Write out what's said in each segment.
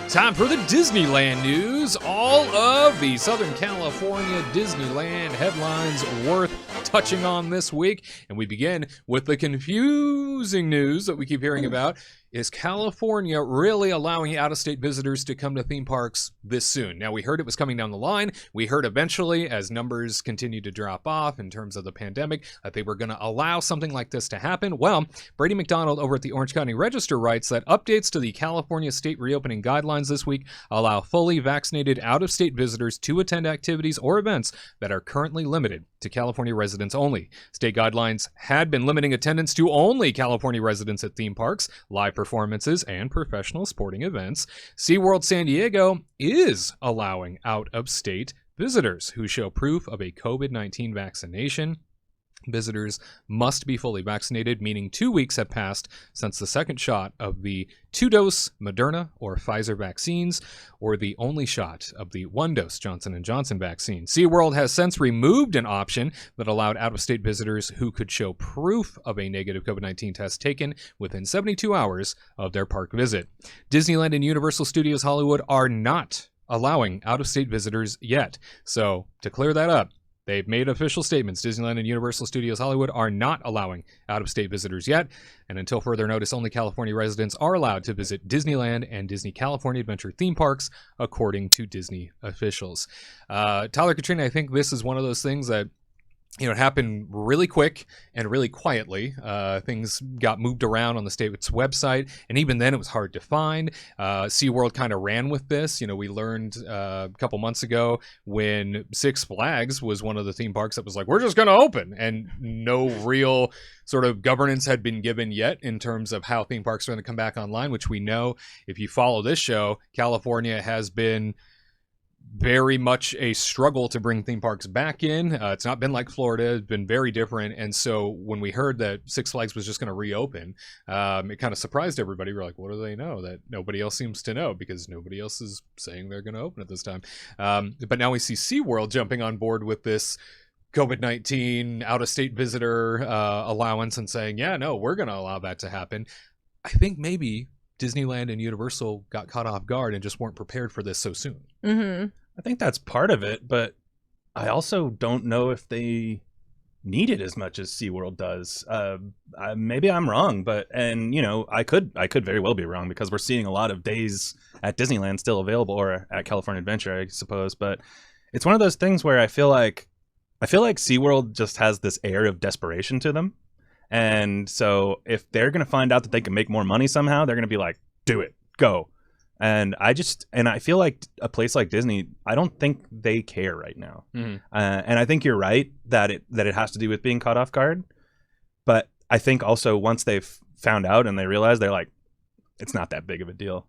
Time for the Disneyland news. All of the Southern California Disneyland headlines worth touching on this week. And we begin with the confusing news that we keep hearing about. Is California really allowing out-of-state visitors to come to theme parks this soon? Now, we heard it was coming down the line. We heard eventually, as numbers continue to drop off in terms of the pandemic, that they were going to allow something like this to happen. Well, Brady McDonald over at the Orange County Register writes that updates to the California state reopening guidelines this week allow fully vaccinated out-of-state visitors to attend activities or events that are currently limited to California residents only. State guidelines had been limiting attendance to only California residents at theme parks, live performances, and professional sporting events. SeaWorld San Diego is allowing out-of-state visitors who show proof of a COVID-19 vaccination. Visitors must be fully vaccinated, meaning 2 weeks have passed since the second shot of the 2-dose Moderna or Pfizer vaccines, or the only shot of the 1-dose Johnson & Johnson vaccine. SeaWorld has since removed an option that allowed out-of-state visitors who could show proof of a negative COVID-19 test taken within 72 hours of their park visit. Disneyland and Universal Studios Hollywood are not allowing out-of-state visitors yet. So, to clear that up, they've made official statements. Disneyland and Universal Studios Hollywood are not allowing out-of-state visitors yet, and until further notice, only California residents are allowed to visit Disneyland and Disney California Adventure theme parks, according to Disney officials. Tyler, Katrina, I think this is one of those things that it happened really quick and really quietly. Things got moved around on the state's website, and even then it was hard to find. SeaWorld kind of ran with this. We learned a couple months ago when Six Flags was one of the theme parks that was like, we're just going to open, and no real sort of governance had been given yet in terms of how theme parks are going to come back online, which we know, if you follow this show, California has been very much a struggle to bring theme parks back in. It's not been like Florida. It's been very different. And so when we heard that Six Flags was just going to reopen, it kind of surprised everybody. We're like, what do they know that nobody else seems to know? Because nobody else is saying they're going to open at this time. But now we see SeaWorld jumping on board with this COVID-19 out-of-state visitor allowance and saying, yeah, no, we're going to allow that to happen. I think maybe Disneyland and Universal got caught off guard and just weren't prepared for this so soon. Mm-hmm. I think that's part of it, but I also don't know if they need it as much as SeaWorld does. Maybe I'm wrong, I could very well be wrong, because we're seeing a lot of days at Disneyland still available, or at California Adventure, I suppose. But it's one of those things where I feel like SeaWorld just has this air of desperation to them. And so if they're going to find out that they can make more money somehow, they're going to be like, do it, go. And I feel like a place like Disney, I don't think they care right now. Mm-hmm. And I think you're right that it has to do with being caught off guard. But I think also once they've found out and they realize, they're like, it's not that big of a deal,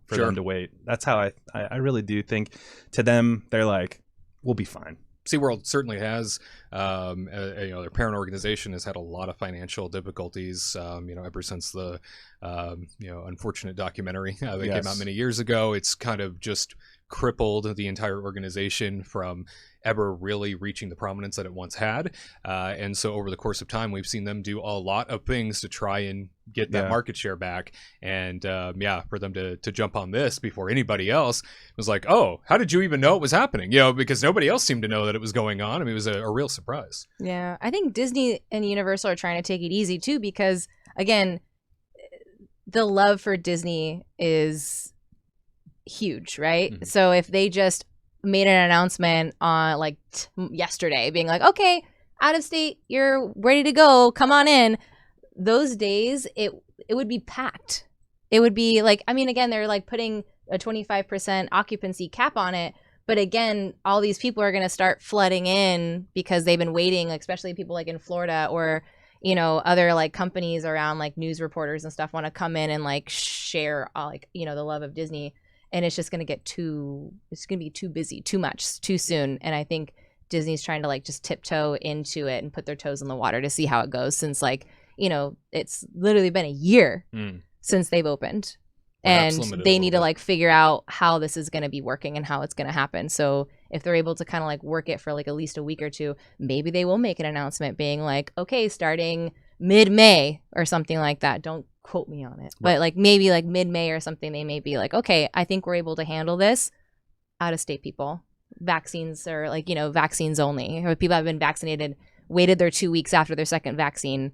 for them to wait. That's how I really do think to them, they're like, we'll be fine. SeaWorld certainly has, their parent organization has had a lot of financial difficulties, ever since the, unfortunate documentary that came out many years ago. It's kind of just crippled the entire organization from ever really reaching the prominence that it once had. And so over the course of time, we've seen them do a lot of things to try and get that market share back. And for them to jump on this before anybody else was like, oh, how did you even know it was happening? Because nobody else seemed to know that it was going on. I mean, it was a real surprise. Yeah, I think Disney and Universal are trying to take it easy too, because again, the love for Disney is huge, right? Mm-hmm. So if they just made an announcement on yesterday being like, okay, out of state, you're ready to go, come on in, those days it would be packed. It would be again, they're putting a 25% occupancy cap on it, but again, all these people are going to start flooding in because they've been waiting, especially people in Florida, or other companies around, news reporters and stuff want to come in and share the love of Disney. And it's just going to get it's going to be too busy, too much, too soon. And I think Disney's trying to just tiptoe into it and put their toes in the water to see how it goes, since it's literally been a year since they've opened. And they need to figure out how this is going to be working and how it's going to happen. So if they're able to kind of work it for at least a week or two, maybe they will make an announcement being okay, starting mid-May or something like that. Don't quote me on it, but like maybe like mid-May or something, they may be like, okay, I think we're able to handle this. Out of state people, vaccines are like, vaccines only, or people have been vaccinated, waited their 2 weeks after their second vaccine,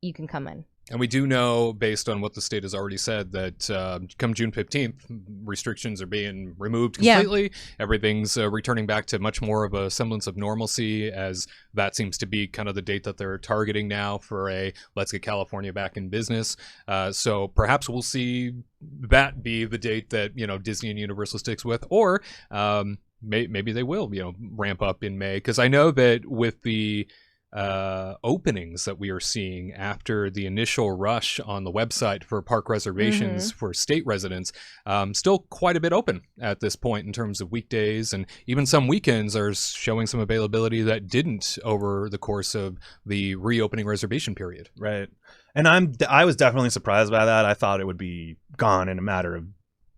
you can come in. And we do know, based on what the state has already said, that come June 15th, restrictions are being removed completely. Yeah. Everything's returning back to much more of a semblance of normalcy, as that seems to be kind of the date that they're targeting now for a let's get California back in business. So perhaps we'll see that be the date that, Disney and Universal sticks with, or maybe they will, ramp up in May. Because I know that with the openings that we are seeing after the initial rush on the website for park reservations for state residents, still quite a bit open at this point in terms of weekdays, and even some weekends are showing some availability that didn't over the course of the reopening reservation period. Right. And I was definitely surprised by that. I thought it would be gone in a matter of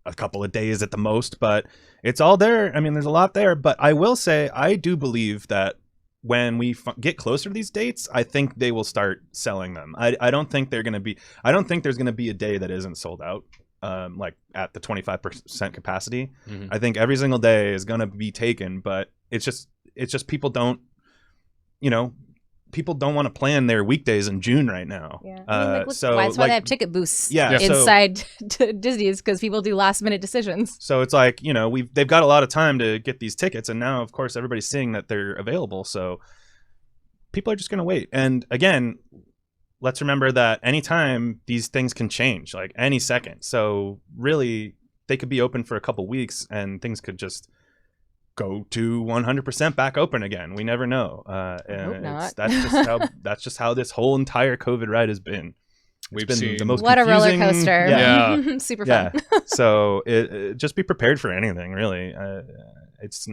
a couple of days at the most, but it's all there. I mean, there's a lot there, but I will say I do believe that when we get closer to these dates, I think they will start selling them. I don't think there's going to be a day that isn't sold out, like at the 25% capacity. I think every single day is going to be taken, but it's just people don't want to plan their weekdays in June right now. Yeah. That's why they have ticket booths inside Disney's, because people do last minute decisions. So it's like, they've got a lot of time to get these tickets, and now of course everybody's seeing that they're available. So people are just going to wait. And again, let's remember that anytime these things can change, like any second. So really they could be open for a couple weeks and things could just go to 100% back open again. We never know. And that's just how this whole entire COVID ride has been. We've seen the most what a roller confusing- coaster. Yeah. Super fun. So just be prepared for anything, really. It's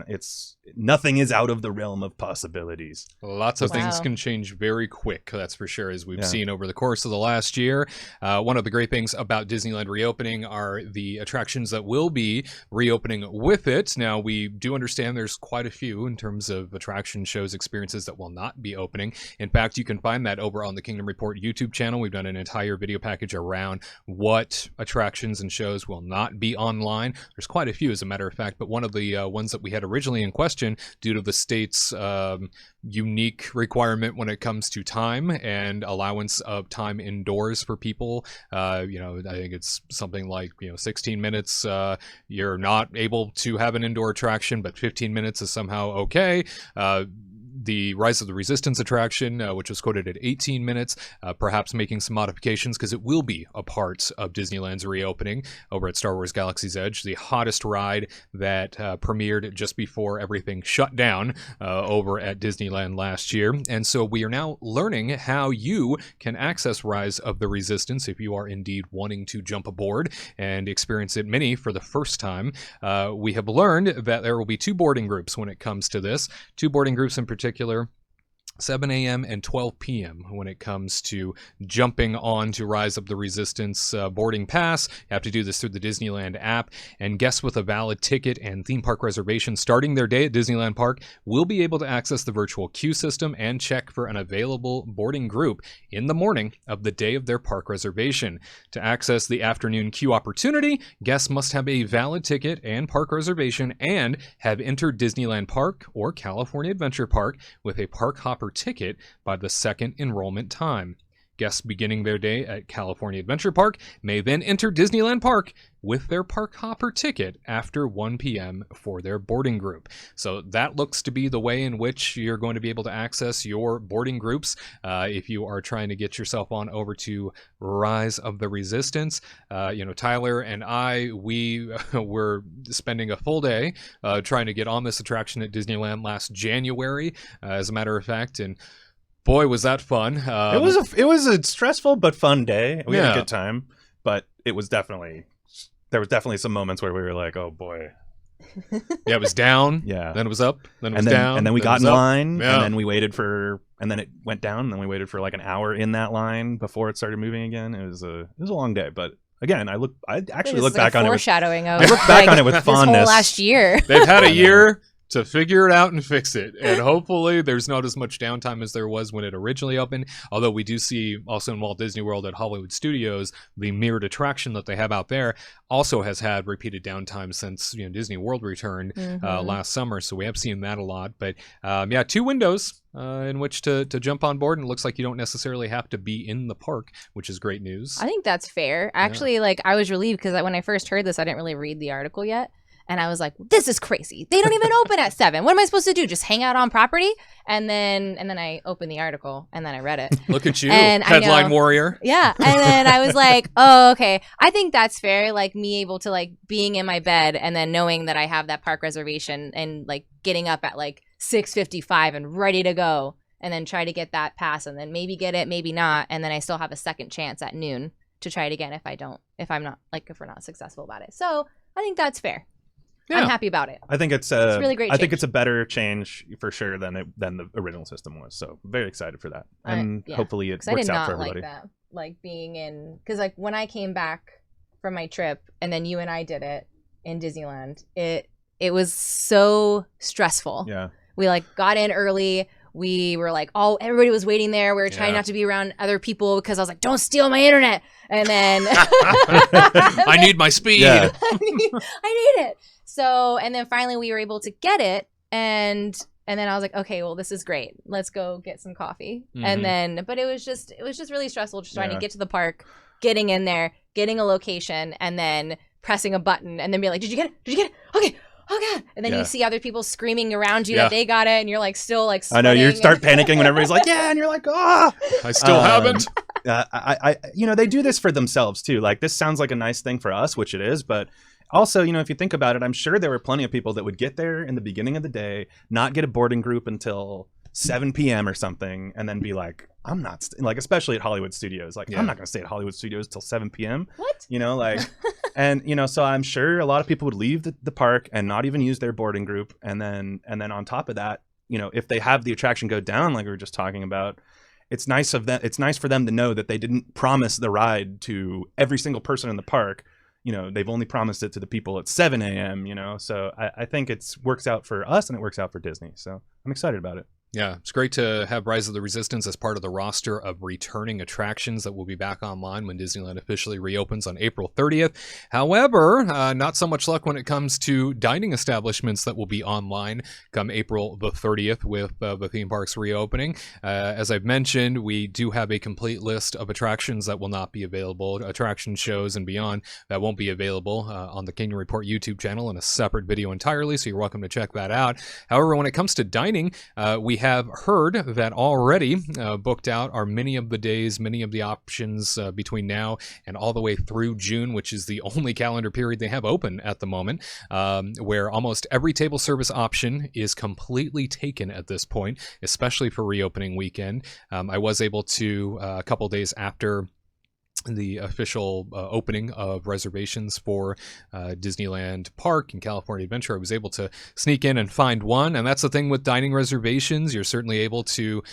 nothing is out of the realm of possibilities. Lots of things can change very quick, that's for sure, as we've seen over the course of the last year. One of the great things about Disneyland reopening are the attractions that will be reopening with it. Now, we do understand there's quite a few in terms of attraction shows, experiences that will not be opening. In fact, you can find that over on the Kingdom Report YouTube channel. We've done an entire video package around what attractions and shows will not be online. There's quite a few, as a matter of fact, but one of the ones that we had originally in question, due to the state's unique requirement when it comes to time and allowance of time indoors for people, I think it's something like 16 minutes you're not able to have an indoor attraction, but 15 minutes is somehow okay. The Rise of the Resistance attraction, which was quoted at 18 minutes, perhaps making some modifications, because it will be a part of Disneyland's reopening over at Star Wars Galaxy's Edge, the hottest ride that premiered just before everything shut down over at Disneyland last year. And so we are now learning how you can access Rise of the Resistance if you are indeed wanting to jump aboard and experience it mini for the first time. We have learned that there will be two boarding groups when it comes to this, two boarding groups in particular, 7 a.m. and 12 p.m. when it comes to jumping on to Rise of the Resistance boarding pass. You have to do this through the Disneyland app, and guests with a valid ticket and theme park reservation starting their day at Disneyland Park will be able to access the virtual queue system and check for an available boarding group in the morning of the day of their park reservation. To access the afternoon queue opportunity, guests must have a valid ticket and park reservation and have entered Disneyland Park or California Adventure Park with a park hopper ticket by the second enrollment time. Guests beginning their day at California Adventure Park may then enter Disneyland Park with their park hopper ticket after 1 p.m. for their boarding group. So that looks to be the way in which you're going to be able to access your boarding groups if you are trying to get yourself on over to Rise of the Resistance. Tyler and I, we were spending a full day trying to get on this attraction at Disneyland last January, as a matter of fact, and boy, was that fun. It was a stressful but fun day. We had a good time, but there was definitely some moments where we were like, oh boy. Yeah, it was down. Yeah. Then it was up. Then it was down. And then we got in line, yeah. And then we waited and then it went down, and then we waited for like an hour in that line before it started moving again. It was a long day, but again, I actually look back on it. Foreshadowing of I look back on it with fondness. This whole last year. They've had a year. to figure it out and fix it. And hopefully there's not as much downtime as there was when it originally opened. Although we do see also in Walt Disney World at Hollywood Studios, the mirrored attraction that they have out there also has had repeated downtime since Disney World returned last summer. So we have seen that a lot. But 2 windows in which to jump on board. And it looks like you don't necessarily have to be in the park, which is great news. I think that's fair. Actually, I was relieved because when I first heard this, I didn't really read the article yet. And I was like, this is crazy. They don't even open at 7. What am I supposed to do? Just hang out on property? And then I opened the article and then I read it. Look at you, and headline warrior. Yeah. And then I was like, oh, okay. I think that's fair. Like me able to being in my bed and then knowing that I have that park reservation and getting up at 6:55 and ready to go and then try to get that pass and then maybe get it, maybe not. And then I still have a second chance at noon to try it again if we're not successful about it. So I think that's fair. Yeah. I'm happy about it. I think it's a really great change. I think it's a better change for sure than the original system was. So very excited for that, and hopefully it works out for everybody. Being in because when I came back from my trip and then you and I did it in Disneyland, it was so stressful. Yeah, we got in early. We were everybody was waiting there. We were trying not to be around other people because I was like, don't steal my internet. And then I need my speed. Yeah. I need it. So, and then finally we were able to get it. And then I was like, okay, well, this is great. Let's go get some coffee. And but it was just really stressful just trying to get to the park, getting in there, getting a location, and then pressing a button and then be like, did you get it? Did you get it? Okay. Oh God. And then you see other people screaming around you that they got it and you're still I know you start panicking when everybody's like, yeah. And you're like, ah, I still haven't. I they do this for themselves too. This sounds like a nice thing for us, which it is. But also, if you think about it, I'm sure there were plenty of people that would get there in the beginning of the day, not get a boarding group until 7 p.m. or something, and then be like, I'm not especially at Hollywood Studios. I'm not going to stay at Hollywood Studios till 7 p.m. What? And so I'm sure a lot of people would leave the park and not even use their boarding group, and then on top of that, if they have the attraction go down like we were just talking about, it's nice for them to know that they didn't promise the ride to every single person in the park. They've only promised it to the people at 7 a.m. So I think it works out for us and it works out for Disney. So I'm excited about it. Yeah, it's great to have Rise of the Resistance as part of the roster of returning attractions that will be back online when Disneyland officially reopens on April 30th. However, not so much luck when it comes to dining establishments that will be online come April the 30th with the theme parks reopening. As I've mentioned, we do have a complete list of attractions that will not be available, attraction shows and beyond that won't be available on the Kingdom Report YouTube channel in a separate video entirely, so you're welcome to check that out. However, when it comes to dining, we have heard that already booked out are many of the days, many of the options between now and all the way through June, which is the only calendar period they have open at the moment, where almost every table service option is completely taken at this point, especially for reopening weekend. I was able to, a couple days after the official opening of reservations for Disneyland Park and California Adventure, I was able to sneak in and find one. And that's the thing with dining reservations. You're certainly able to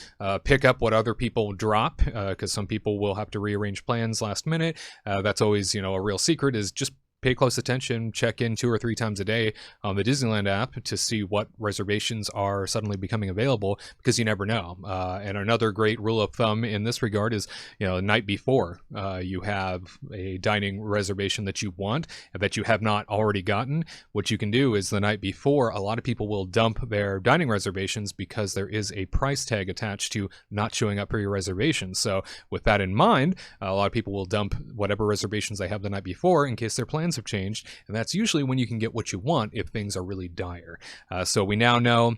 pick up what other people drop, because some people will have to rearrange plans last minute. That's always, a real secret, is just pay close attention, check in 2 or 3 times a day on the Disneyland app to see what reservations are suddenly becoming available, because you never know. And another great rule of thumb in this regard is, the night before you have a dining reservation that you want and that you have not already gotten, what you can do is the night before, a lot of people will dump their dining reservations because there is a price tag attached to not showing up for your reservation. So with that in mind, a lot of people will dump whatever reservations they have the night before in case their plans have changed, and that's usually when you can get what you want if things are really dire. So we now know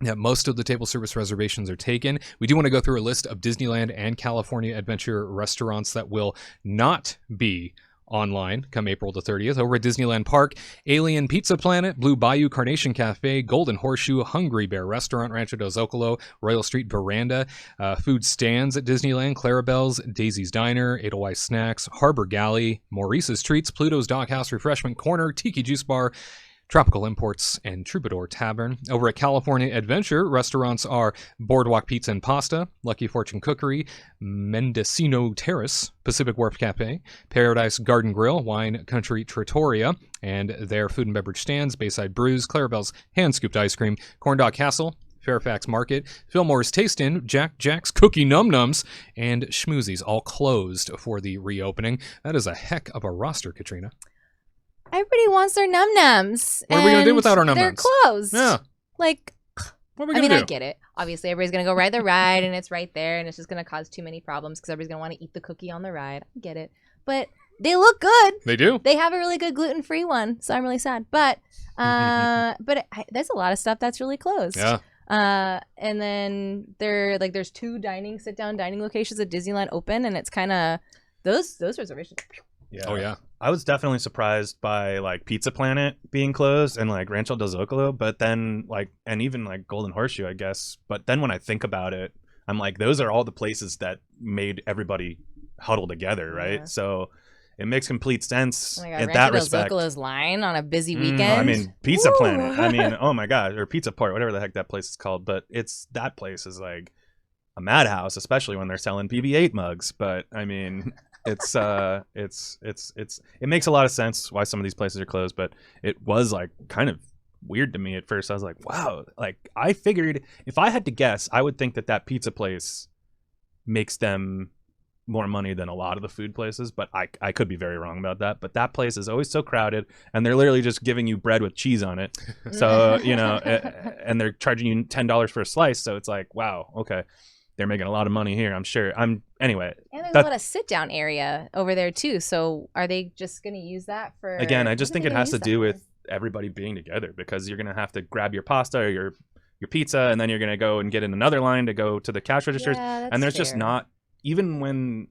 that most of the table service reservations are taken. We do want to go through a list of Disneyland and California Adventure restaurants that will not be online come April the 30th. Over at Disneyland Park, Alien Pizza Planet, Blue Bayou Carnation Cafe, Golden Horseshoe, Hungry Bear Restaurant, Rancho del Zocalo, Royal Street Veranda, food stands at Disneyland, Clarabelle's, Daisy's Diner, Edelweiss Snacks, Harbor Galley, Maurice's Treats, Pluto's Doghouse Refreshment Corner, Tiki Juice Bar, Tropical Imports and Troubadour Tavern. Over at California Adventure, restaurants are Boardwalk Pizza and Pasta, Lucky Fortune Cookery, Mendocino Terrace, Pacific Wharf Cafe, Paradise Garden Grill, Wine Country Trattoria, and their food and beverage stands, Bayside Brews, Clarabelle's Hand-Scooped Ice Cream, Corn Dog Castle, Fairfax Market, Fillmore's Taste Inn, Jack Jack's Cookie Num Nums, and Schmoozies, all closed for the reopening. That is a heck of a roster, Katrina. Everybody wants their num nums. What are we gonna do without our num nums? They're closed. Yeah. Like, What are we gonna do? I get it. Obviously, everybody's gonna go ride the ride, and it's right there, and it's just gonna cause too many problems because everybody's gonna want to eat the cookie on the ride. I get it, but they look good. They do. They have a really good gluten-free one, so I'm really sad. But there's a lot of stuff that's really closed. Yeah. And then there's 2 sit-down dining locations at Disneyland open, and it's kind of those reservations. Yeah. Oh yeah. I was definitely surprised by like Pizza Planet being closed and like Rancho del Zocalo, but then and even like Golden Horseshoe, I guess. But then when I think about it, I'm like, those are all the places that made everybody huddle together, right? Yeah. So it makes complete sense Oh my God, in Rancho that del respect. Zocalo's line on a busy weekend. I mean, Pizza Woo! Planet. I mean, oh my gosh, or Pizza Port, whatever the heck that place is called. But that place is like a madhouse, especially when they're selling BB-8 mugs. But I mean, it makes a lot of sense why some of these places are closed. But it was like kind of weird to me at first. I was like, wow, like I figured if I had to guess, I would think that pizza place makes them more money than a lot of the food places, but I could be very wrong about that. But that place is always so crowded, and they're literally just giving you bread with cheese on it. So and they're charging you $10 for a slice. So it's like, wow, okay, they're making a lot of money here. I'm sure. Anyway. And there's a lot of sit-down area over there too. So are they just going to use that for? Again, I just what are think they it gonna has to use do that with for? everybody being together, because you're gonna have to grab your pasta or your pizza, and then you're gonna go and get in another line to go to the cash registers. Yeah, that's and there's just fair. not, even when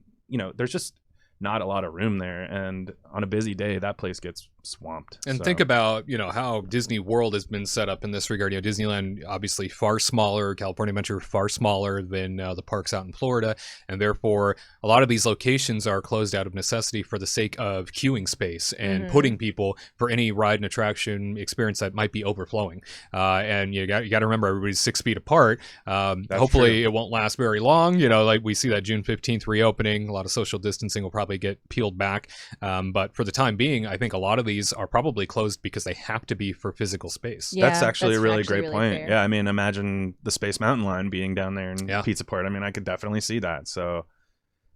there's just not a lot of room there, and on a busy day that place gets swamped. And So, think about, how Disney World has been set up in this regard. Disneyland, obviously far smaller, California Adventure far smaller than the parks out in Florida. And therefore, a lot of these locations are closed out of necessity for the sake of queuing space and putting people for any ride and attraction experience that might be overflowing. And you got to remember, everybody's 6 feet apart. Hopefully it won't last very long. Like we see that June 15th reopening, a lot of social distancing will probably get peeled back. But for the time being, I think a lot of these are probably closed because they have to be for physical space. Yeah, that's actually a really great really point. fair. Yeah, I mean, imagine the Space Mountain line being down there in Yeah. Pizza Port. I mean, I could definitely see that. So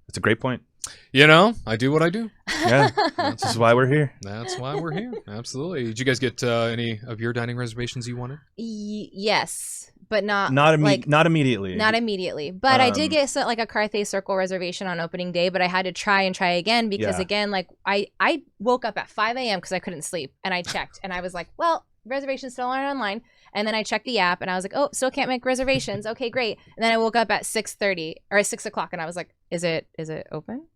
it's a great point. I do what I do. Yeah, this is why we're here. That's why we're here. Absolutely. Did you guys get any of your dining reservations you wanted? Yes, but not Not like immediately. not immediately. But I did get like a Carthay Circle reservation on opening day, but I had to try again because again, like I woke up at 5 a.m. because I couldn't sleep, and I checked, and I was like, well, reservations still aren't online. And then I checked the app, and I was like, oh, still can't make reservations. Okay, great. And then I woke up at 6:30 or 6 o'clock, and I was like, is it open?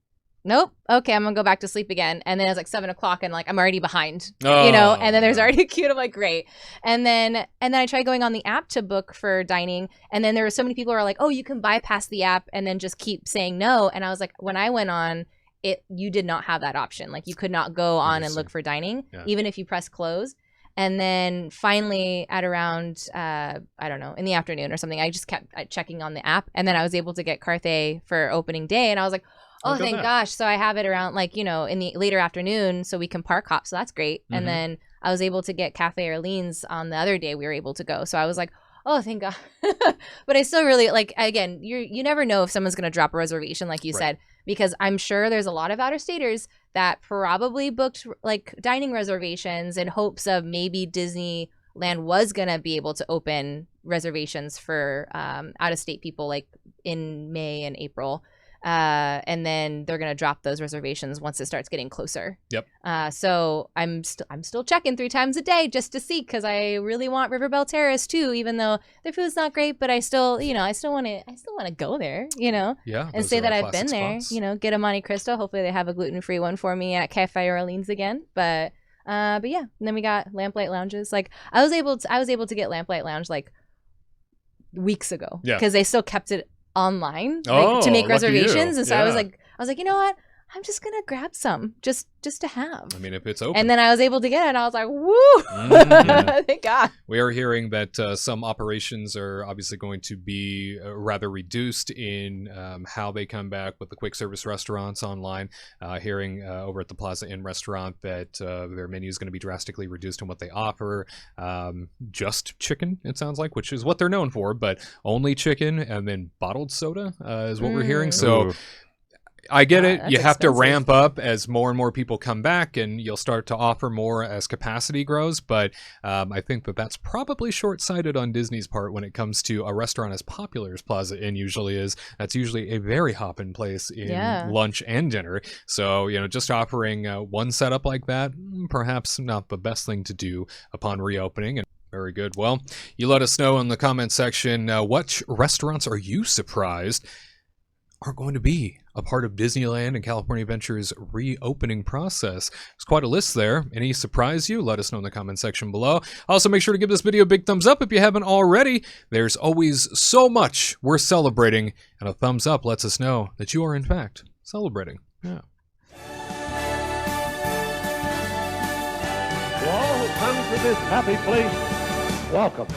Nope. Okay, I'm gonna go back to sleep again. And then it was like 7 o'clock, and like I'm already behind, and then there's already a queue. And I'm like, great. And then I tried going on the app to book for dining, and then there were so many people who are like, oh, you can bypass the app and then just keep saying no. And I was like, when I went on it, you did not have that option. Like you could not go on and look for dining, even if you press close. And then finally at around, I don't know, in the afternoon or something, I just kept checking on the app. And then I was able to get Carthay for opening day. And I was like, oh, thank gosh. So I have it around like, in the later afternoon so we can park hop. So that's great. Mm-hmm. And then I was able to get Cafe Orleans on the other day we were able to go. So I was like, oh, thank God. But I still really, like, again, you never know if someone's going to drop a reservation, like you said, because I'm sure there's a lot of out-of-staters that probably booked like dining reservations in hopes of maybe Disneyland was going to be able to open reservations for out-of-state people like in May and April. And then they're going to drop those reservations once it starts getting closer. Yep. So I'm still checking 3 times a day just to see, because I really want River Belle Terrace too, even though their food's not great, but I still want to go there, Yeah. and say that I've been there, get a Monte Cristo. Hopefully they have a gluten-free one for me at Cafe Orleans again. But yeah, and then we got Lamplight Lounges. Like I was able to get Lamplight Lounge like weeks ago, because they still kept it online to make reservations. And so I was like, you know what? I'm just gonna grab some just to have. I mean, if it's open. And then I was able to get it, and I was like, woo! Thank God. We are hearing that some operations are obviously going to be rather reduced in how they come back with the quick service restaurants online. Hearing over at the Plaza Inn restaurant that their menu is going to be drastically reduced in what they offer. Just chicken, it sounds like, which is what they're known for, but only chicken, and then bottled soda is what we're hearing. So. Ooh. I get it. That's You have to expensive. ramp up as more and more people come back, and you'll start to offer more as capacity grows. But I think that that's probably short-sighted on Disney's part when it comes to a restaurant as popular as Plaza Inn usually is. That's usually a very hopping place in lunch and dinner. So, just offering one setup like that, perhaps not the best thing to do upon reopening. And very good. Well, you let us know in the comment section what restaurants are you surprised are going to be a part of Disneyland and California Adventure's reopening process. There's quite a list there. Any surprise you? Let us know in the comment section below. Also, make sure to give this video a big thumbs up if you haven't already. There's always so much we're celebrating, and a thumbs up lets us know that you are, in fact, celebrating. Yeah. To all who come to this happy place, welcome.